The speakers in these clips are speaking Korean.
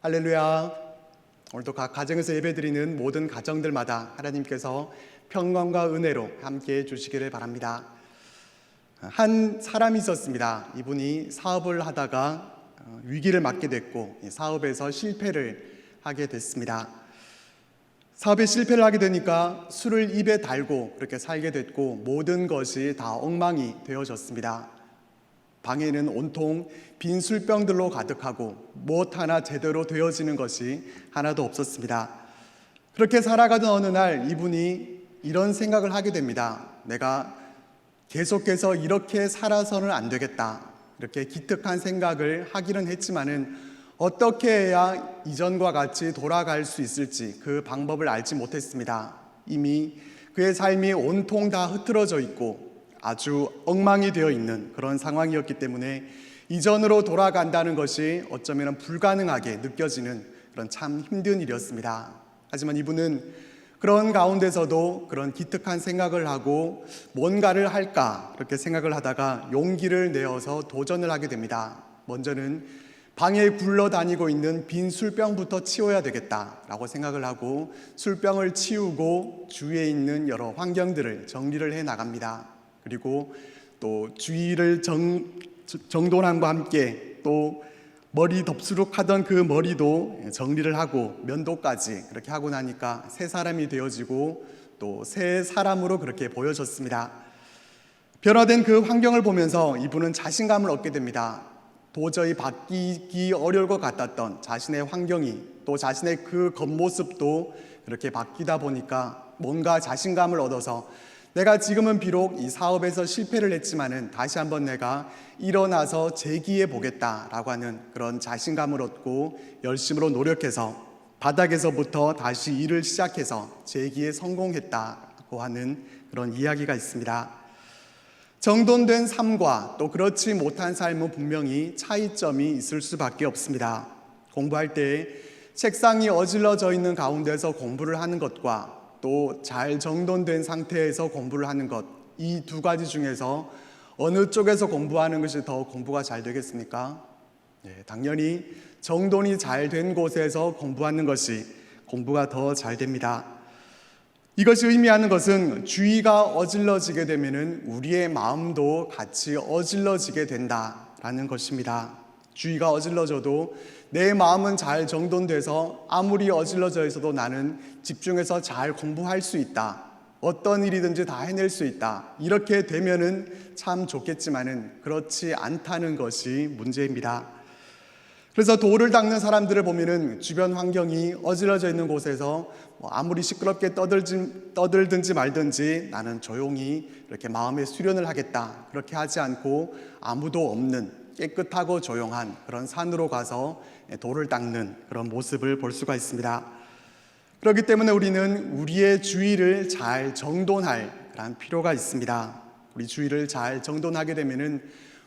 할렐루야. 오늘도 각 가정에서 예배드리는 모든 가정들마다 하나님께서 평강과 은혜로 함께해 주시기를 바랍니다. 한 사람이 있었습니다. 이분이 사업을 하다가 위기를 맞게 됐고 사업에서 실패를 하게 됐습니다. 사업에 실패를 하게 되니까 술을 입에 달고 그렇게 살게 됐고 모든 것이 다 엉망이 되어졌습니다. 방에는 온통 빈 술병들로 가득하고 무엇 하나 제대로 되어지는 것이 하나도 없었습니다. 그렇게 살아가던 어느 날 이분이 이런 생각을 하게 됩니다. 내가 계속해서 이렇게 살아서는 안 되겠다. 이렇게 기특한 생각을 하기는 했지만은 어떻게 해야 이전과 같이 돌아갈 수 있을지 그 방법을 알지 못했습니다. 이미 그의 삶이 온통 다 흐트러져 있고 아주 엉망이 되어 있는 그런 상황이었기 때문에 이전으로 돌아간다는 것이 어쩌면 불가능하게 느껴지는 그런 참 힘든 일이었습니다. 하지만 이분은 그런 가운데서도 그런 기특한 생각을 하고 뭔가를 할까 그렇게 생각을 하다가 용기를 내어서 도전을 하게 됩니다. 먼저는 방에 굴러다니고 있는 빈 술병부터 치워야 되겠다라고 생각을 하고 술병을 치우고 주위에 있는 여러 환경들을 정리를 해 나갑니다. 그리고 또 주위를 정돈함과 함께 또 머리 덥수룩하던 그 머리도 정리를 하고 면도까지 그렇게 하고 나니까 새 사람이 되어지고 또 새 사람으로 그렇게 보여졌습니다. 변화된 그 환경을 보면서 이분은 자신감을 얻게 됩니다. 도저히 바뀌기 어려울 것 같았던 자신의 환경이 또 자신의 그 겉모습도 그렇게 바뀌다 보니까 뭔가 자신감을 얻어서 내가 지금은 비록 이 사업에서 실패를 했지만은 다시 한번 내가 일어나서 재기해 보겠다라고 하는 그런 자신감을 얻고 열심으로 노력해서 바닥에서부터 다시 일을 시작해서 재기에 성공했다고 하는 그런 이야기가 있습니다. 정돈된 삶과 또 그렇지 못한 삶은 분명히 차이점이 있을 수밖에 없습니다. 공부할 때 책상이 어질러져 있는 가운데서 공부를 하는 것과 또 잘 정돈된 상태에서 공부를 하는 것, 이 두 가지 중에서 어느 쪽에서 공부하는 것이 더 공부가 잘 되겠습니까? 당연히 정돈이 잘 된 곳에서 공부하는 것이 공부가 더 잘 됩니다. 이것이 의미하는 것은 주의가 어질러지게 되면 우리의 마음도 같이 어질러지게 된다라는 것입니다. 주의가 어질러져도 내 마음은 잘 정돈돼서 아무리 어질러져 있어도 나는 집중해서 잘 공부할 수 있다. 어떤 일이든지 다 해낼 수 있다. 이렇게 되면은 참 좋겠지만은 그렇지 않다는 것이 문제입니다. 그래서 돌을 닦는 사람들을 보면은 주변 환경이 어질러져 있는 곳에서 아무리 시끄럽게 떠들든지 말든지 나는 조용히 이렇게 마음의 수련을 하겠다. 그렇게 하지 않고 아무도 없는 깨끗하고 조용한 그런 산으로 가서 돌을 닦는 그런 모습을 볼 수가 있습니다. 그렇기 때문에 우리는 우리의 주위를 잘 정돈할 그런 필요가 있습니다. 우리 주위를 잘 정돈하게 되면은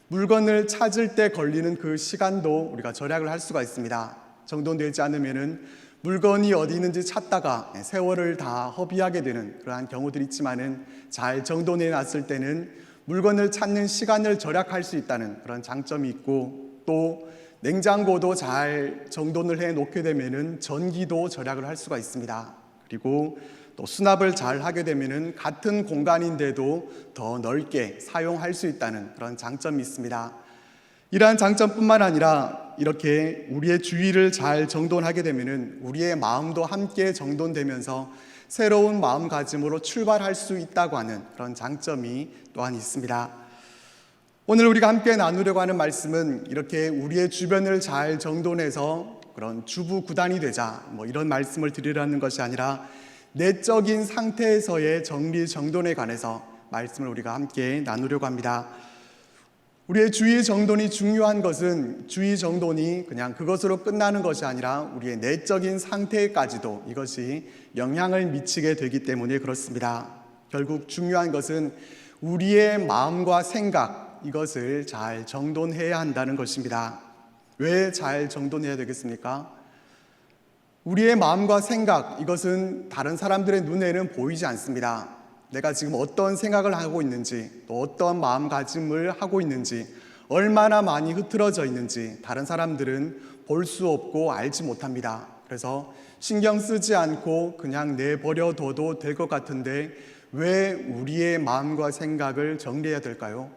물건을 찾을 때 걸리는 그 시간도 우리가 절약을 할 수가 있습니다. 정돈되지 않으면은 물건이 어디 있는지 찾다가 세월을 다 허비하게 되는 그러한 경우들이 있지만은 잘 정돈해 놨을 때는 물건을 찾는 시간을 절약할 수 있다는 그런 장점이 있고 또 냉장고도 잘 정돈을 해 놓게 되면은 전기도 절약을 할 수가 있습니다. 그리고 또 수납을 잘 하게 되면은 같은 공간인데도 더 넓게 사용할 수 있다는 그런 장점이 있습니다. 이러한 장점뿐만 아니라 이렇게 우리의 주위를 잘 정돈하게 되면은 우리의 마음도 함께 정돈되면서 새로운 마음가짐으로 출발할 수 있다고 하는 그런 장점이 또한 있습니다. 오늘 우리가 함께 나누려고 하는 말씀은 이렇게 우리의 주변을 잘 정돈해서 그런 주부구단이 되자 이런 말씀을 드리려는 것이 아니라 내적인 상태에서의 정리정돈에 관해서 말씀을 우리가 함께 나누려고 합니다. 우리의 주의 정돈이 중요한 것은 주의 정돈이 그냥 그것으로 끝나는 것이 아니라 우리의 내적인 상태까지도 이것이 영향을 미치게 되기 때문에 그렇습니다. 결국 중요한 것은 우리의 마음과 생각 이것을 잘 정돈해야 한다는 것입니다. 왜 잘 정돈해야 되겠습니까? 우리의 마음과 생각 이것은 다른 사람들의 눈에는 보이지 않습니다. 내가 지금 어떤 생각을 하고 있는지 또 어떤 마음가짐을 하고 있는지 얼마나 많이 흐트러져 있는지 다른 사람들은 볼 수 없고 알지 못합니다. 그래서 신경 쓰지 않고 그냥 내버려 둬도 될 것 같은데 왜 우리의 마음과 생각을 정리해야 될까요?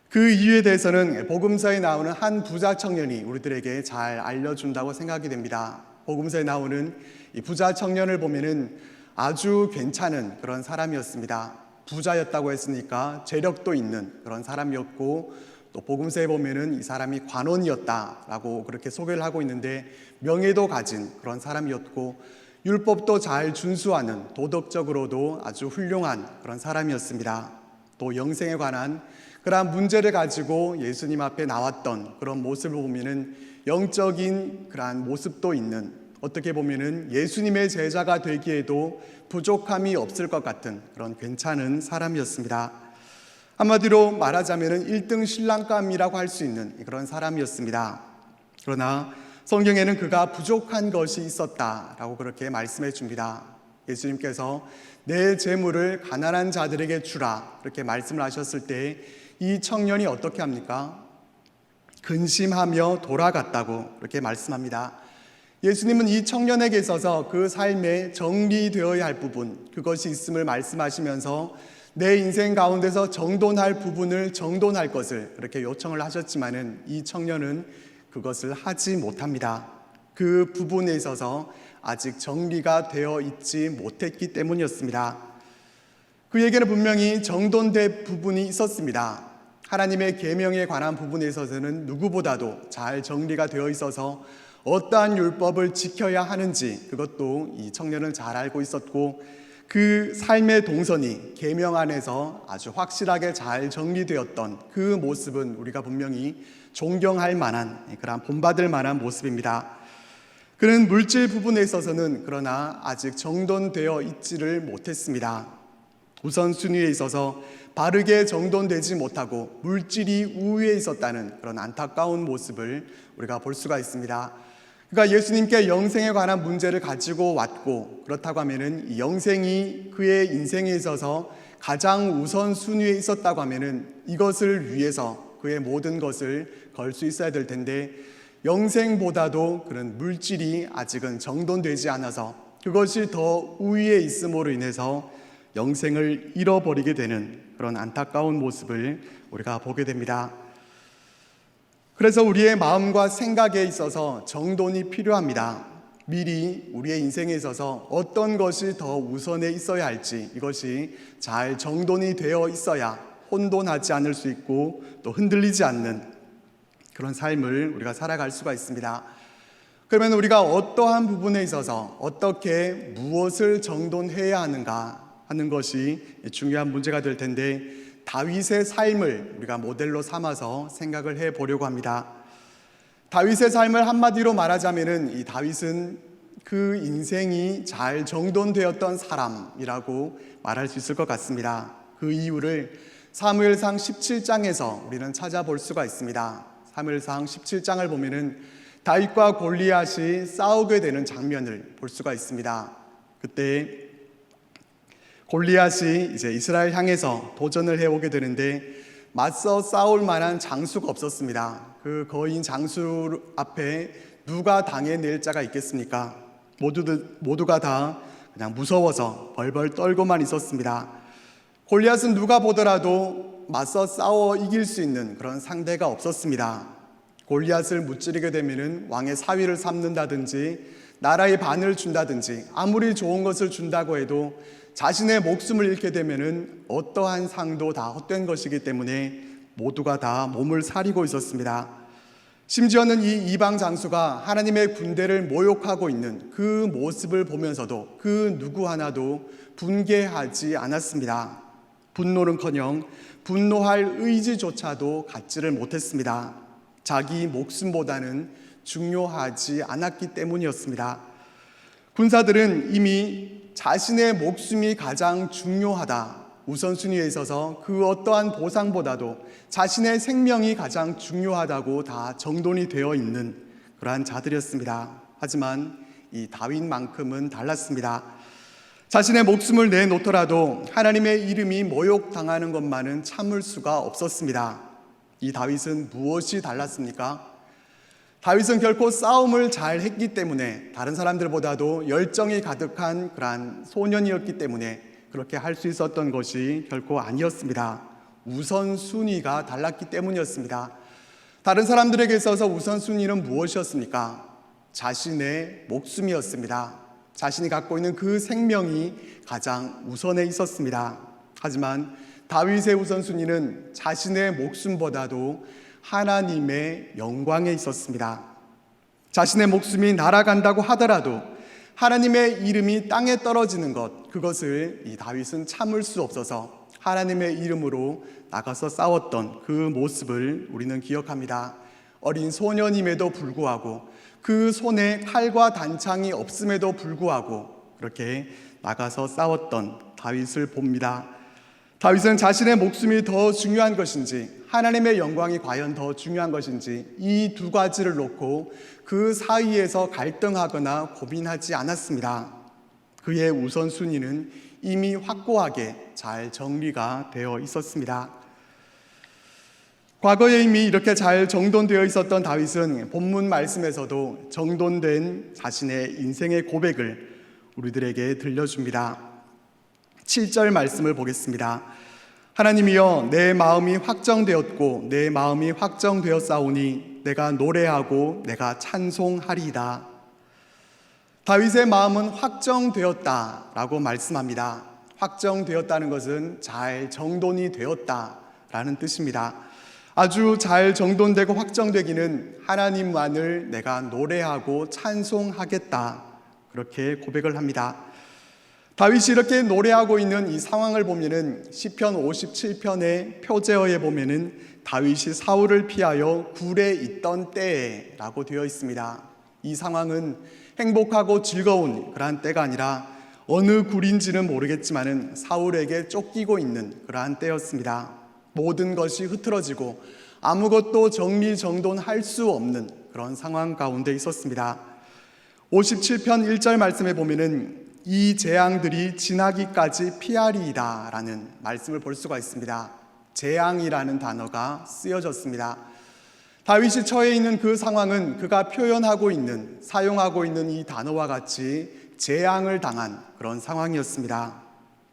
그 이유에 대해서는 복음서에 나오는 한 부자 청년이 우리들에게 잘 알려준다고 생각이 됩니다. 복음서에 나오는 이 부자 청년을 보면은 아주 괜찮은 그런 사람이었습니다. 부자였다고 했으니까 재력도 있는 그런 사람이었고, 또 복음서에 보면은 이 사람이 관원이었다라고 그렇게 소개를 하고 있는데 명예도 가진 그런 사람이었고, 율법도 잘 준수하는, 도덕적으로도 아주 훌륭한 그런 사람이었습니다. 또 영생에 관한 그러한 문제를 가지고 예수님 앞에 나왔던 그런 모습을 보면은 영적인 그러한 모습도 있는, 어떻게 보면은 예수님의 제자가 되기에도 부족함이 없을 것 같은 그런 괜찮은 사람이었습니다. 한마디로 말하자면은 1등 신랑감이라고 할 수 있는 그런 사람이었습니다. 그러나 성경에는 그가 부족한 것이 있었다라고 그렇게 말씀해 줍니다. 예수님께서 내 재물을 가난한 자들에게 주라 그렇게 말씀을 하셨을 때 이 청년이 어떻게 합니까? 근심하며 돌아갔다고 그렇게 말씀합니다. 예수님은 이 청년에게 있어서 그 삶에 정리되어야 할 부분, 그것이 있음을 말씀하시면서 내 인생 가운데서 정돈할 부분을 정돈할 것을 그렇게 요청을 하셨지만은 이 청년은 그것을 하지 못합니다. 그 부분에 있어서 아직 정리가 되어 있지 못했기 때문이었습니다. 그에게는 분명히 정돈된 부분이 있었습니다. 하나님의 계명에 관한 부분에 있어서는 누구보다도 잘 정리가 되어 있어서 어떠한 율법을 지켜야 하는지 그것도 이 청년은 잘 알고 있었고, 그 삶의 동선이 계명 안에서 아주 확실하게 잘 정리되었던 그 모습은 우리가 분명히 존경할 만한, 그런 본받을 만한 모습입니다. 그는 물질 부분에 있어서는 그러나 아직 정돈되어 있지를 못했습니다. 우선순위에 있어서 바르게 정돈되지 못하고 물질이 우위에 있었다는 그런 안타까운 모습을 우리가 볼 수가 있습니다. 그러니까 예수님께 영생에 관한 문제를 가지고 왔고, 그렇다고 하면은 이 영생이 그의 인생에 있어서 가장 우선순위에 있었다고 하면은 이것을 위해서 그의 모든 것을 걸 수 있어야 될 텐데, 영생보다도 그런 물질이 아직은 정돈되지 않아서 그것이 더 우위에 있음으로 인해서 영생을 잃어버리게 되는 그런 안타까운 모습을 우리가 보게 됩니다. 그래서 우리의 마음과 생각에 있어서 정돈이 필요합니다. 미리 우리의 인생에 있어서 어떤 것이 더 우선에 있어야 할지, 이것이 잘 정돈이 되어 있어야 혼돈하지 않을 수 있고 또 흔들리지 않는 그런 삶을 우리가 살아갈 수가 있습니다. 그러면 우리가 어떠한 부분에 있어서 어떻게 무엇을 정돈해야 하는가 하는 것이 중요한 문제가 될 텐데, 다윗의 삶을 우리가 모델로 삼아서 생각을 해보려고 합니다. 다윗의 삶을 한마디로 말하자면은 이 다윗은 그 인생이 잘 정돈되었던 사람이라고 말할 수 있을 것 같습니다. 그 이유를 사무엘상 17장에서 우리는 찾아볼 수가 있습니다. 사무엘상 17장을 보면은 다윗과 골리앗이 싸우게 되는 장면을 볼 수가 있습니다. 그때 골리앗이 이제 이스라엘 향해서 도전을 해오게 되는데 맞서 싸울 만한 장수가 없었습니다. 그 거인 장수 앞에 누가 당해낼 자가 있겠습니까? 모두가 다 그냥 무서워서 벌벌 떨고만 있었습니다. 골리앗은 누가 보더라도 맞서 싸워 이길 수 있는 그런 상대가 없었습니다. 골리앗을 무찌르게 되면은 왕의 사위를 삼는다든지 나라의 반을 준다든지 아무리 좋은 것을 준다고 해도 자신의 목숨을 잃게 되면은 어떠한 상도 다 헛된 것이기 때문에 모두가 다 몸을 사리고 있었습니다. 심지어는 이 이방 장수가 하나님의 군대를 모욕하고 있는 그 모습을 보면서도 그 누구 하나도 분개하지 않았습니다. 분노는커녕 분노할 의지조차도 갖지를 못했습니다. 자기 목숨보다는 중요하지 않았기 때문이었습니다. 군사들은 이미 자신의 목숨이 가장 중요하다, 우선순위에 있어서 그 어떠한 보상보다도 자신의 생명이 가장 중요하다고 다 정돈이 되어 있는 그러한 자들이었습니다. 하지만 이 다윗만큼은 달랐습니다. 자신의 목숨을 내놓더라도 하나님의 이름이 모욕당하는 것만은 참을 수가 없었습니다. 이 다윗은 무엇이 달랐습니까? 다윗은 결코 싸움을 잘 했기 때문에, 다른 사람들보다도 열정이 가득한 그러한 소년이었기 때문에 그렇게 할 수 있었던 것이 결코 아니었습니다. 우선순위가 달랐기 때문이었습니다. 다른 사람들에게 있어서 우선순위는 무엇이었습니까? 자신의 목숨이었습니다. 자신이 갖고 있는 그 생명이 가장 우선에 있었습니다. 하지만 다윗의 우선순위는 자신의 목숨보다도 하나님의 영광에 있었습니다. 자신의 목숨이 날아간다고 하더라도 하나님의 이름이 땅에 떨어지는 것, 그것을 이 다윗은 참을 수 없어서 하나님의 이름으로 나가서 싸웠던 그 모습을 우리는 기억합니다. 어린 소년임에도 불구하고, 그 손에 칼과 단창이 없음에도 불구하고 그렇게 나가서 싸웠던 다윗을 봅니다. 다윗은 자신의 목숨이 더 중요한 것인지, 하나님의 영광이 과연 더 중요한 것인지, 이 두 가지를 놓고 그 사이에서 갈등하거나 고민하지 않았습니다. 그의 우선순위는 이미 확고하게 잘 정리가 되어 있었습니다. 과거에 이미 이렇게 잘 정돈되어 있었던 다윗은 본문 말씀에서도 정돈된 자신의 인생의 고백을 우리들에게 들려줍니다. 7절 말씀을 보겠습니다. 하나님이여, 내 마음이 확정되었고 내 마음이 확정되었사오니 내가 노래하고 내가 찬송하리이다. 다윗의 마음은 확정되었다라고 말씀합니다. 확정되었다는 것은 잘 정돈이 되었다라는 뜻입니다. 아주 잘 정돈되고 확정되기는 하나님만을 내가 노래하고 찬송하겠다, 그렇게 고백을 합니다. 다윗이 이렇게 노래하고 있는 이 상황을 보면은 시편 57편의 표제어에 보면은 다윗이 사울을 피하여 굴에 있던 때라고 되어 있습니다. 이 상황은 행복하고 즐거운 그러한 때가 아니라 어느 굴인지는 모르겠지만은 사울에게 쫓기고 있는 그러한 때였습니다. 모든 것이 흐트러지고 아무것도 정리정돈할 수 없는 그런 상황 가운데 있었습니다. 57편 1절 말씀에 보면은 이 재앙들이 지나기까지 피하리이다 라는 말씀을 볼 수가 있습니다. 재앙이라는 단어가 쓰여졌습니다. 다윗이 처해 있는 그 상황은 그가 표현하고 있는, 사용하고 있는 이 단어와 같이 재앙을 당한 그런 상황이었습니다.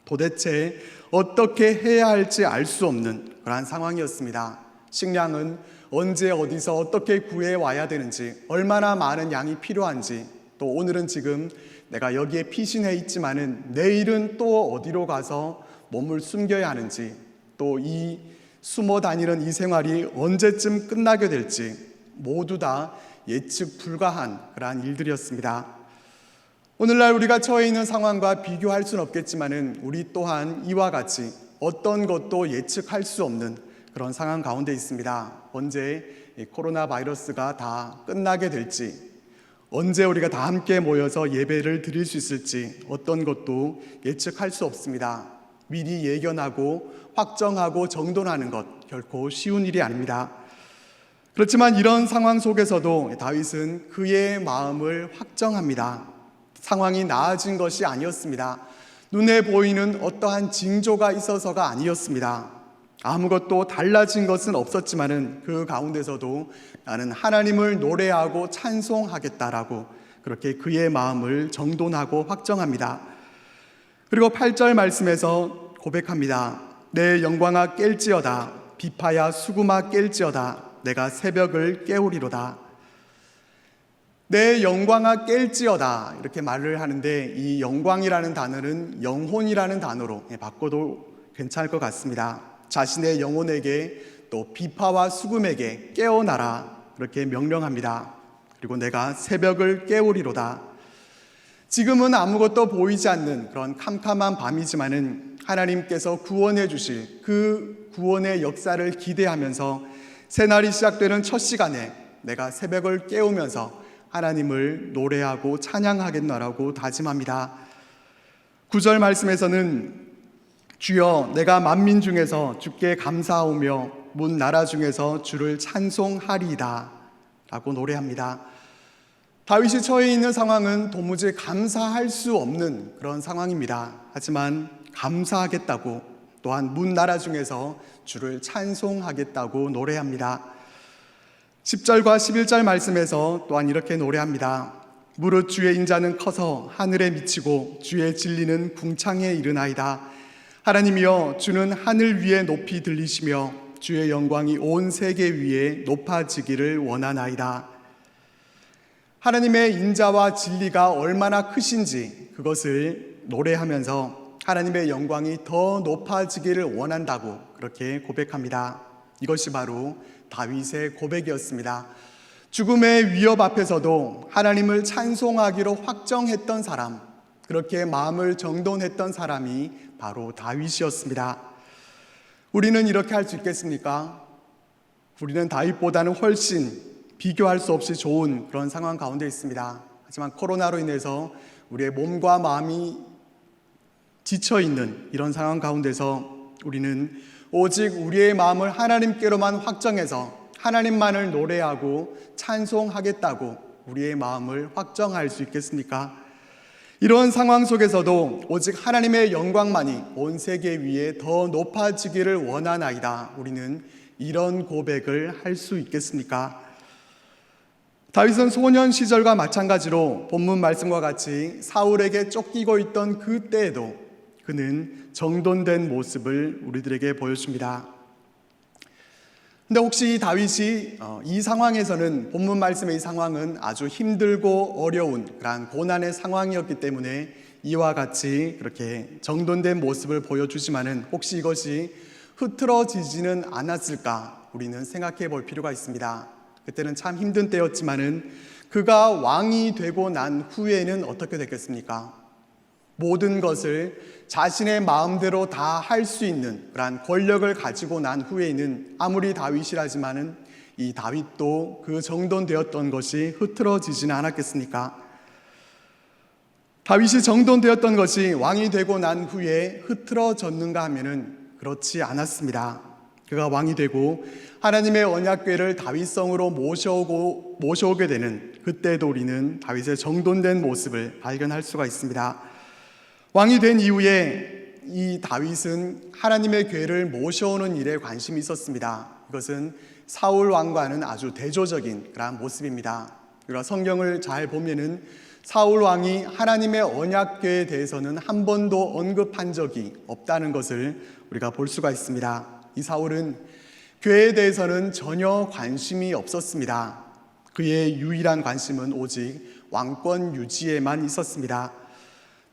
도대체 어떻게 해야 할지 알 수 없는 그러한 상황이었습니다. 식량은 언제 어디서 어떻게 구해와야 되는지, 얼마나 많은 양이 필요한지, 또 오늘은 지금 내가 여기에 피신해 있지만은 내일은 또 어디로 가서 몸을 숨겨야 하는지, 또 이 숨어 다니는 이 생활이 언제쯤 끝나게 될지 모두 다 예측 불가한 그러한 일들이었습니다. 오늘날 우리가 처해 있는 상황과 비교할 수는 없겠지만은 우리 또한 이와 같이 어떤 것도 예측할 수 없는 그런 상황 가운데 있습니다. 언제 이 코로나 바이러스가 다 끝나게 될지, 언제 우리가 다 함께 모여서 예배를 드릴 수 있을지 어떤 것도 예측할 수 없습니다. 미리 예견하고 확정하고 정돈하는 것 결코 쉬운 일이 아닙니다. 그렇지만 이런 상황 속에서도 다윗은 그의 마음을 확정합니다. 상황이 나아진 것이 아니었습니다. 눈에 보이는 어떠한 징조가 있어서가 아니었습니다. 아무것도 달라진 것은 없었지만은 그 가운데서도 나는 하나님을 노래하고 찬송하겠다라고 그렇게 그의 마음을 정돈하고 확정합니다. 그리고 8절 말씀에서 고백합니다. 내 영광아 깰지어다, 비파야 수구마 깰지어다, 내가 새벽을 깨우리로다. 내 영광아 깰지어다, 이렇게 말을 하는데 이 영광이라는 단어는 영혼이라는 단어로 바꿔도 괜찮을 것 같습니다. 자신의 영혼에게 또 비파와 수금에게 깨어나라, 그렇게 명령합니다. 그리고 내가 새벽을 깨우리로다. 지금은 아무것도 보이지 않는 그런 캄캄한 밤이지만은 하나님께서 구원해 주실 그 구원의 역사를 기대하면서 새날이 시작되는 첫 시간에 내가 새벽을 깨우면서 하나님을 노래하고 찬양하겠노라고 다짐합니다. 9절 말씀에서는 주여 내가 만민 중에서 주께 감사하오며 문 나라 중에서 주를 찬송하리이다 라고 노래합니다. 다윗이 처해 있는 상황은 도무지 감사할 수 없는 그런 상황입니다. 하지만 감사하겠다고, 또한 문 나라 중에서 주를 찬송하겠다고 노래합니다. 10절과 11절 말씀에서 또한 이렇게 노래합니다. 무릇 주의 인자는 커서 하늘에 미치고 주의 진리는 궁창에 이르나이다. 하나님이여, 주는 하늘 위에 높이 들리시며 주의 영광이 온 세계 위에 높아지기를 원하나이다. 하나님의 인자와 진리가 얼마나 크신지 그것을 노래하면서 하나님의 영광이 더 높아지기를 원한다고 그렇게 고백합니다. 이것이 바로 다윗의 고백이었습니다. 죽음의 위협 앞에서도 하나님을 찬송하기로 확정했던 사람, 그렇게 마음을 정돈했던 사람이 바로 다윗이었습니다. 우리는 이렇게 할 수 있겠습니까? 우리는 다윗보다는 훨씬 비교할 수 없이 좋은 그런 상황 가운데 있습니다. 하지만 코로나로 인해서 우리의 몸과 마음이 지쳐있는 이런 상황 가운데서 우리는 오직 우리의 마음을 하나님께로만 확정해서 하나님만을 노래하고 찬송하겠다고 우리의 마음을 확정할 수 있겠습니까? 이런 상황 속에서도 오직 하나님의 영광만이 온 세계 위에 더 높아지기를 원하나이다. 우리는 이런 고백을 할 수 있겠습니까? 다윗은 소년 시절과 마찬가지로 본문 말씀과 같이 사울에게 쫓기고 있던 그 때에도 그는 정돈된 모습을 우리들에게 보여줍니다. 근데 혹시 다윗이 이 상황에서는 본문 말씀의 이 상황은 아주 힘들고 어려운 그런 고난의 상황이었기 때문에 이와 같이 그렇게 정돈된 모습을 보여주지만은 혹시 이것이 흐트러지지는 않았을까 우리는 생각해 볼 필요가 있습니다. 그때는 참 힘든 때였지만은 그가 왕이 되고 난 후에는 어떻게 됐겠습니까? 모든 것을 자신의 마음대로 다 할 수 있는 그러한 권력을 가지고 난 후에는 아무리 다윗이라지만은 이 다윗도 그 정돈되었던 것이 흐트러지지는 않았겠습니까? 다윗이 정돈되었던 것이 왕이 되고 난 후에 흐트러졌는가 하면은 그렇지 않았습니다. 그가 왕이 되고 하나님의 언약궤를 다윗성으로 모셔오게 되는 그때도 우리는 다윗의 정돈된 모습을 발견할 수가 있습니다. 왕이 된 이후에 이 다윗은 하나님의 궤를 모셔오는 일에 관심이 있었습니다. 이것은 사울 왕과는 아주 대조적인 그런 모습입니다. 그러나 성경을 잘 보면은 사울 왕이 하나님의 언약궤에 대해서는 한 번도 언급한 적이 없다는 것을 우리가 볼 수가 있습니다. 이 사울은 궤에 대해서는 전혀 관심이 없었습니다. 그의 유일한 관심은 오직 왕권 유지에만 있었습니다.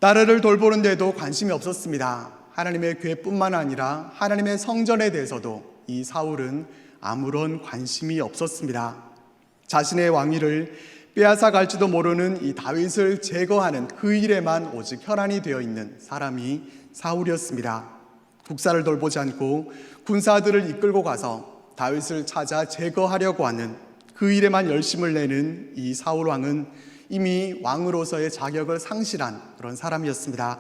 나라를 돌보는 데도 관심이 없었습니다. 하나님의 궤뿐만 아니라 하나님의 성전에 대해서도 이 사울은 아무런 관심이 없었습니다. 자신의 왕위를 빼앗아 갈지도 모르는 이 다윗을 제거하는 그 일에만 오직 혈안이 되어 있는 사람이 사울이었습니다. 국사를 돌보지 않고 군사들을 이끌고 가서 다윗을 찾아 제거하려고 하는 그 일에만 열심을 내는 이 사울 왕은 이미 왕으로서의 자격을 상실한 그런 사람이었습니다.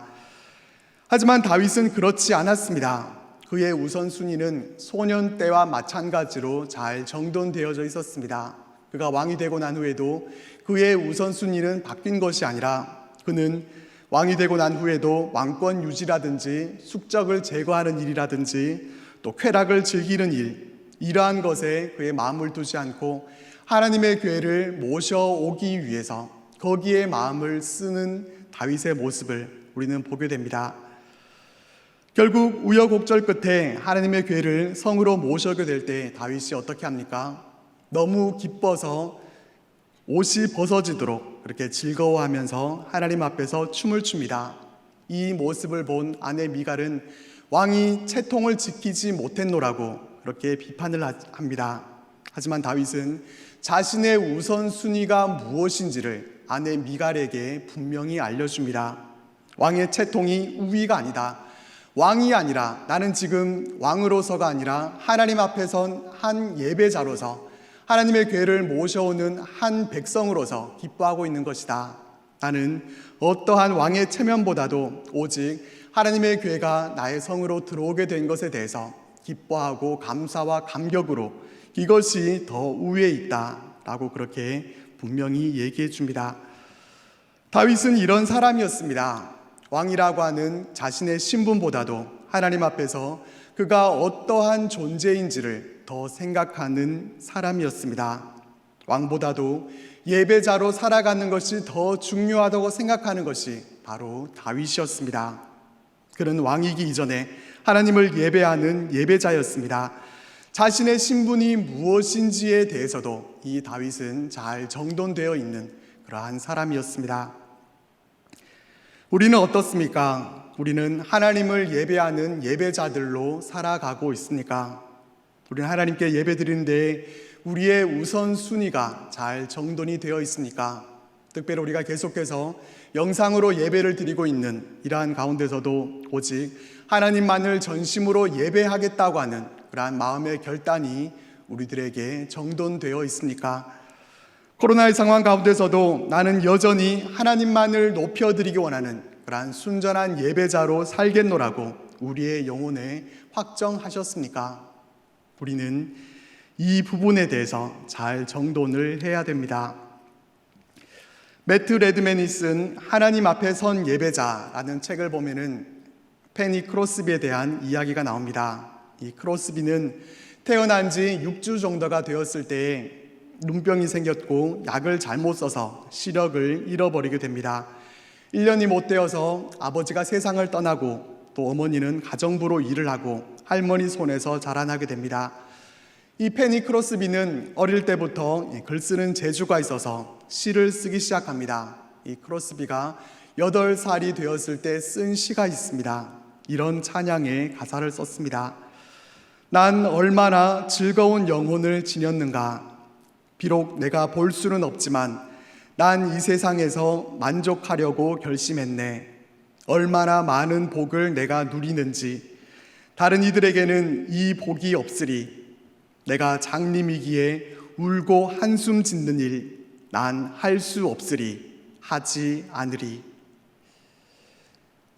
하지만 다윗은 그렇지 않았습니다. 그의 우선순위는 소년 때와 마찬가지로 잘 정돈되어져 있었습니다. 그가 왕이 되고 난 후에도 그의 우선순위는 바뀐 것이 아니라 그는 왕이 되고 난 후에도 왕권 유지라든지 숙적을 제거하는 일이라든지 또 쾌락을 즐기는 일, 이러한 것에 그의 마음을 두지 않고 하나님의 궤를 모셔오기 위해서 거기에 마음을 쓰는 다윗의 모습을 우리는 보게 됩니다. 결국 우여곡절 끝에 하나님의 궤를 성으로 모셔오게 될 때 다윗이 어떻게 합니까? 너무 기뻐서 옷이 벗어지도록 그렇게 즐거워하면서 하나님 앞에서 춤을 춥니다. 이 모습을 본 아내 미갈은 왕이 채통을 지키지 못했노라고 그렇게 비판을 합니다. 하지만 다윗은 자신의 우선순위가 무엇인지를 아내 미갈에게 분명히 알려줍니다. 왕의 채통이 우위가 아니다. 왕이 아니라 나는 지금 왕으로서가 아니라 하나님 앞에 선 한 예배자로서 하나님의 궤를 모셔오는 한 백성으로서 기뻐하고 있는 것이다. 나는 어떠한 왕의 체면보다도 오직 하나님의 궤가 나의 성으로 들어오게 된 것에 대해서 기뻐하고 감사와 감격으로 이것이 더 우위에 있다라고 그렇게 분명히 얘기해 줍니다. 다윗은 이런 사람이었습니다. 왕이라고 하는 자신의 신분보다도 하나님 앞에서 그가 어떠한 존재인지를 더 생각하는 사람이었습니다. 왕보다도 예배자로 살아가는 것이 더 중요하다고 생각하는 것이 바로 다윗이었습니다. 그는 왕이기 이전에 하나님을 예배하는 예배자였습니다. 자신의 신분이 무엇인지에 대해서도 이 다윗은 잘 정돈되어 있는 그러한 사람이었습니다. 우리는 어떻습니까? 우리는 하나님을 예배하는 예배자들로 살아가고 있습니까? 우리는 하나님께 예배드리는데 우리의 우선순위가 잘 정돈이 되어 있습니까? 특별히 우리가 계속해서 영상으로 예배를 드리고 있는 이러한 가운데서도 오직 하나님만을 전심으로 예배하겠다고 하는 그러한 마음의 결단이 우리들에게 정돈되어 있습니까? 코로나의 상황 가운데서도 나는 여전히 하나님만을 높여드리기 원하는 그러한 순전한 예배자로 살겠노라고 우리의 영혼에 확정하셨습니까? 우리는 이 부분에 대해서 잘 정돈을 해야 됩니다. 매트 레드맨이 쓴 하나님 앞에 선 예배자라는 책을 보면은 페니 크로스비에 대한 이야기가 나옵니다. 이 크로스비는 태어난 지 6주 정도가 되었을 때에 눈병이 생겼고 약을 잘못 써서 시력을 잃어버리게 됩니다. 1년이 못 되어서 아버지가 세상을 떠나고 또 어머니는 가정부로 일을 하고 할머니 손에서 자라나게 됩니다. 이 페니 크로스비는 어릴 때부터 글 쓰는 재주가 있어서 시를 쓰기 시작합니다. 이 크로스비가 8살이 되었을 때 쓴 시가 있습니다. 이런 찬양의 가사를 썼습니다. 난 얼마나 즐거운 영혼을 지녔는가. 비록 내가 볼 수는 없지만 난 이 세상에서 만족하려고 결심했네. 얼마나 많은 복을 내가 누리는지. 다른 이들에게는 이 복이 없으리. 내가 장님이기에 울고 한숨 짓는 일 난 할 수 없으리. 하지 않으리.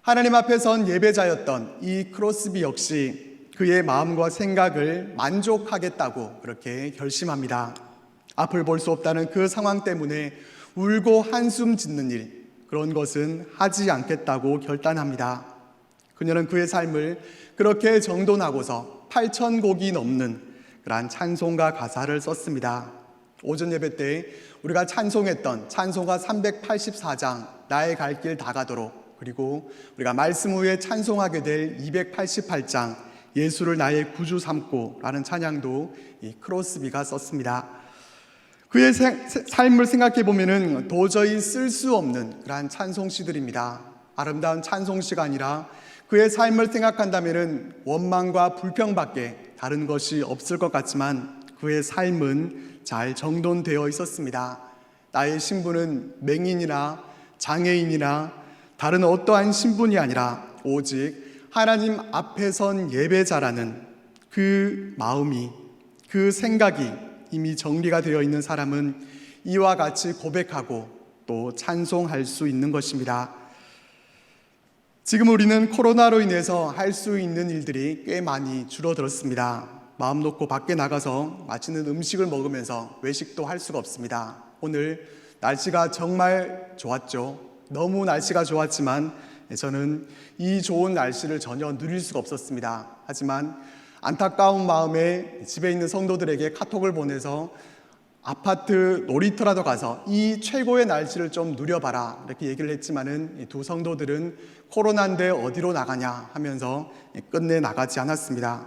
하나님 앞에 선 예배자였던 이 크로스비 역시 그의 마음과 생각을 만족하겠다고 그렇게 결심합니다. 앞을 볼 수 없다는 그 상황 때문에 울고 한숨 짓는 일, 그런 것은 하지 않겠다고 결단합니다. 그녀는 그의 삶을 그렇게 정돈하고서 8,000곡이 넘는 그러한 찬송가 가사를 썼습니다. 오전 예배 때 우리가 찬송했던 찬송가 384장 나의 갈 길 다 가도록, 그리고 우리가 말씀 후에 찬송하게 될 288장 예수를 나의 구주 삼고 라는 찬양도 이 크로스비가 썼습니다. 그의 삶을 생각해 보면은 도저히 쓸 수 없는 그러한 찬송시들입니다. 아름다운 찬송시가 아니라 그의 삶을 생각한다면은 원망과 불평밖에 다른 것이 없을 것 같지만 그의 삶은 잘 정돈되어 있었습니다. 나의 신분은 맹인이나 장애인이나 다른 어떠한 신분이 아니라 오직 하나님 앞에 선 예배자라는 그 마음이, 그 생각이 이미 정리가 되어 있는 사람은 이와 같이 고백하고 또 찬송할 수 있는 것입니다. 지금 우리는 코로나로 인해서 할 수 있는 일들이 꽤 많이 줄어들었습니다. 마음 놓고 밖에 나가서 맛있는 음식을 먹으면서 외식도 할 수가 없습니다. 오늘 날씨가 정말 좋았죠. 너무 날씨가 좋았지만 저는 이 좋은 날씨를 전혀 누릴 수가 없었습니다. 하지만 안타까운 마음에 집에 있는 성도들에게 카톡을 보내서 아파트 놀이터라도 가서 이 최고의 날씨를 좀 누려봐라 이렇게 얘기를 했지만은 두 성도들은 코로나인데 어디로 나가냐 하면서 끝내 나가지 않았습니다.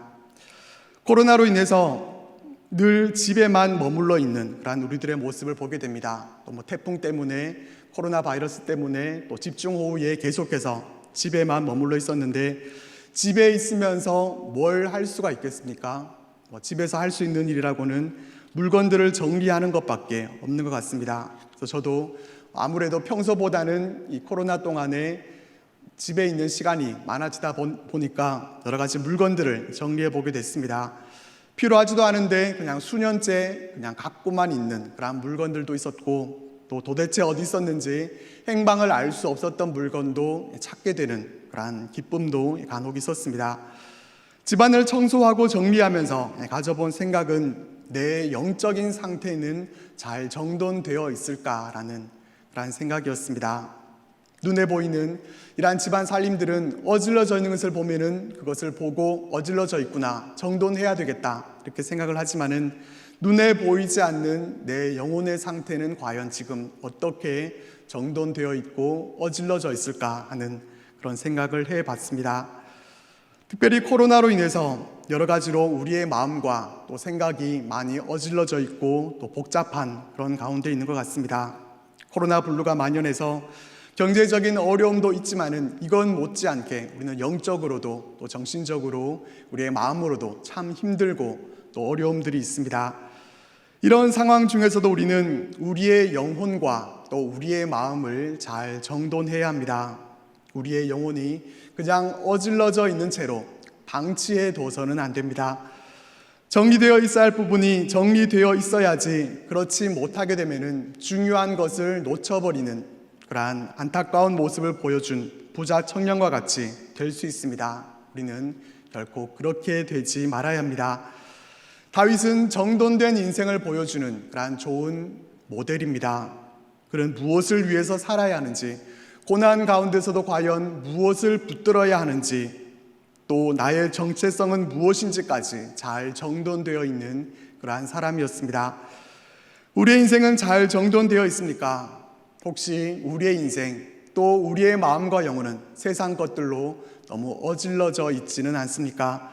코로나로 인해서 늘 집에만 머물러 있는 그런 우리들의 모습을 보게 됩니다. 또 뭐 태풍 때문에, 코로나 바이러스 때문에, 또 집중호우에 계속해서 집에만 머물러 있었는데 집에 있으면서 뭘 할 수가 있겠습니까? 집에서 할 수 있는 일이라고는 물건들을 정리하는 것밖에 없는 것 같습니다. 그래서 저도 아무래도 평소보다는 이 코로나 동안에 집에 있는 시간이 많아지다 보니까 여러 가지 물건들을 정리해 보게 됐습니다. 필요하지도 않은데 그냥 수년째 그냥 갖고만 있는 그런 물건들도 있었고, 또 도대체 어디 있었는지 행방을 알 수 없었던 물건도 찾게 되는 그런 기쁨도 간혹 있었습니다. 집안을 청소하고 정리하면서 가져본 생각은 내 영적인 상태는 잘 정돈되어 있을까라는 그런 생각이었습니다. 눈에 보이는 이러한 집안 살림들은 어질러져 있는 것을 보면은 그것을 보고 어질러져 있구나, 정돈해야 되겠다 이렇게 생각을 하지만은 눈에 보이지 않는 내 영혼의 상태는 과연 지금 어떻게 정돈되어 있고 어질러져 있을까 하는 그런 생각을 해봤습니다. 특별히 코로나로 인해서 여러 가지로 우리의 마음과 또 생각이 많이 어질러져 있고 또 복잡한 그런 가운데 있는 것 같습니다. 코로나 블루가 만연해서 경제적인 어려움도 있지만은 이건 못지않게 우리는 영적으로도 또 정신적으로 우리의 마음으로도 참 힘들고 또 어려움들이 있습니다. 이런 상황 중에서도 우리는 우리의 영혼과 또 우리의 마음을 잘 정돈해야 합니다. 우리의 영혼이 그냥 어질러져 있는 채로 방치해 둬서는 안 됩니다. 정리되어 있어야 할 부분이 정리되어 있어야지, 그렇지 못하게 되면은 중요한 것을 놓쳐버리는 그러한 안타까운 모습을 보여준 부자 청년과 같이 될 수 있습니다. 우리는 결코 그렇게 되지 말아야 합니다. 다윗은 정돈된 인생을 보여주는 그러한 좋은 모델입니다. 그는 무엇을 위해서 살아야 하는지, 고난 가운데서도 과연 무엇을 붙들어야 하는지, 또 나의 정체성은 무엇인지까지 잘 정돈되어 있는 그러한 사람이었습니다. 우리의 인생은 잘 정돈되어 있습니까? 혹시 우리의 인생 또 우리의 마음과 영혼은 세상 것들로 너무 어질러져 있지는 않습니까?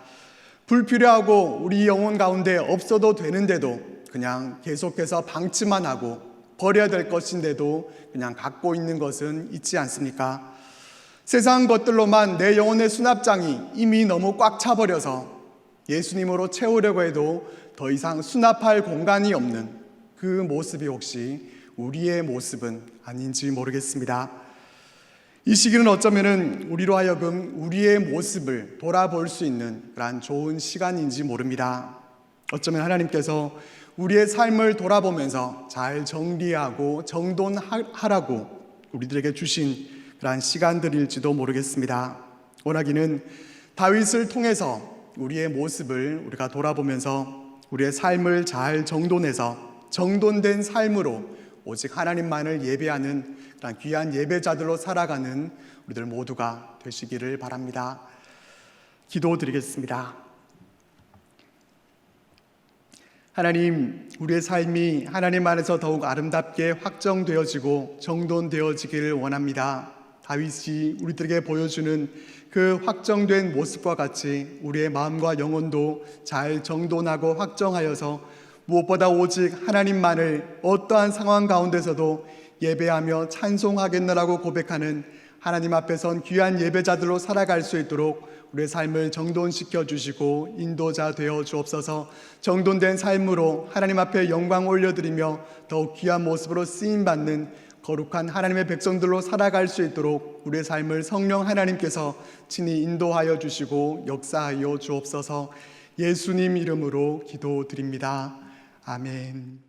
불필요하고 우리 영혼 가운데 없어도 되는데도 그냥 계속해서 방치만 하고 버려야 될 것인데도 그냥 갖고 있는 것은 있지 않습니까? 세상 것들로만 내 영혼의 수납장이 이미 너무 꽉 차버려서 예수님으로 채우려고 해도 더 이상 수납할 공간이 없는 그 모습이 혹시 우리의 모습은 아닌지 모르겠습니다. 이 시기는 어쩌면은 우리로 하여금 우리의 모습을 돌아볼 수 있는 그런 좋은 시간인지 모릅니다. 어쩌면 하나님께서 우리의 삶을 돌아보면서 잘 정리하고 정돈하라고 우리들에게 주신 그러한 시간들일지도 모르겠습니다. 원하기는 다윗을 통해서 우리의 모습을 우리가 돌아보면서 우리의 삶을 잘 정돈해서 정돈된 삶으로 오직 하나님만을 예배하는 그런 귀한 예배자들로 살아가는 우리들 모두가 되시기를 바랍니다. 기도드리겠습니다. 하나님, 우리의 삶이 하나님 안에서 더욱 아름답게 확정되어지고 정돈되어지기를 원합니다. 다윗이 우리들에게 보여주는 그 확정된 모습과 같이 우리의 마음과 영혼도 잘 정돈하고 확정하여서 무엇보다 오직 하나님만을 어떠한 상황 가운데서도 예배하며 찬송하겠노라고 고백하는 하나님 앞에 선 귀한 예배자들로 살아갈 수 있도록 우리의 삶을 정돈시켜 주시고 인도자 되어 주옵소서. 정돈된 삶으로 하나님 앞에 영광 올려드리며 더욱 귀한 모습으로 쓰임받는 거룩한 하나님의 백성들로 살아갈 수 있도록 우리의 삶을 성령 하나님께서 친히 인도하여 주시고 역사하여 주옵소서. 예수님 이름으로 기도드립니다. 아멘.